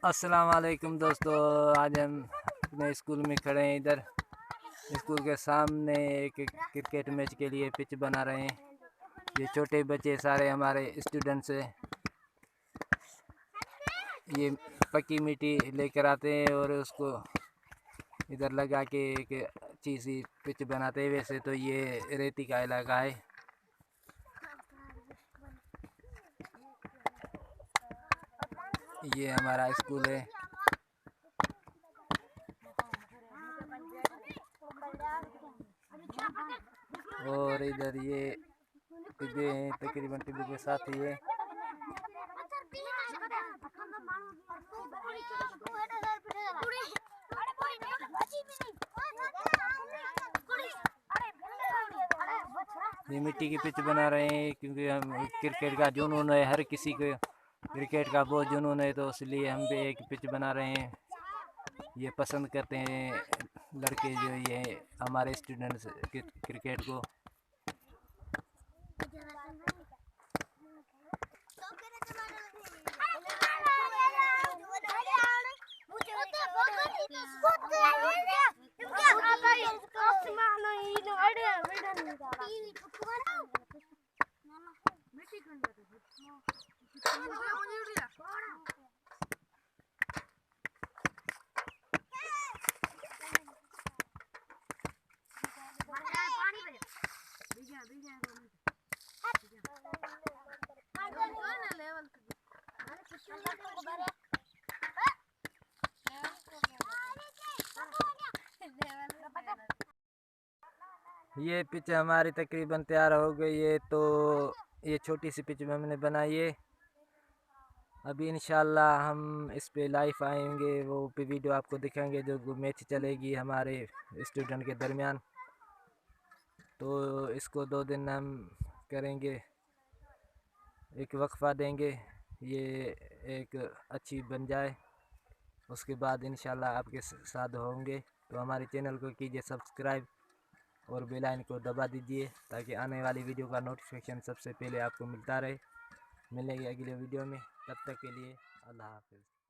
अस्सलाम वालेकुम दोस्तों। आज हम अपने स्कूल में खड़े हैं। इधर स्कूल के सामने एक क्रिकेट मैच के लिए पिच बना रहे हैं। ये छोटे बच्चे सारे हमारे स्टूडेंट्स हैं। ये पक्की मिट्टी लेकर आते हैं और उसको इधर लगा के एक अच्छी सी पिच बनाते हैं। वैसे तो ये रेती का इलाका है। ये हमारा स्कूल है और इधर ये टिब्बे हैं, तकरीबन टिब्बे के साथ ही है। ये मिट्टी की पिच बना रहे हैं क्योंकि हम क्रिकेट का जुनून है, हर किसी को क्रिकेट का बहुत जुनून है, तो इसलिए हम भी एक पिच बना रहे हैं। ये पसंद करते हैं लड़के जो ये हमारे स्टूडेंट्स क्रिकेट को। ये पिच हमारी तकरीबन तैयार हो गई है। तो ये छोटी सी पिच में हमने बनाई है। अभी इंशाल्लाह हम इस पे लाइव आएंगे, वो पे वीडियो आपको दिखाएंगे जो मैच चलेगी हमारे स्टूडेंट के दरमियान। तो इसको 2 दिन हम करेंगे, एक वक्फा देंगे, ये एक अच्छी बन जाए, उसके बाद इंशाल्लाह आपके साथ होंगे। तो हमारे चैनल को कीजिए सब्सक्राइब और बेल आइकन को दबा दीजिए ताकि आने वाली वीडियो का नोटिफिकेशन सबसे पहले आपको मिलता रहे। मिलेंगे अगले वीडियो में, तब तक के लिए अल्लाह हाफ़िज़।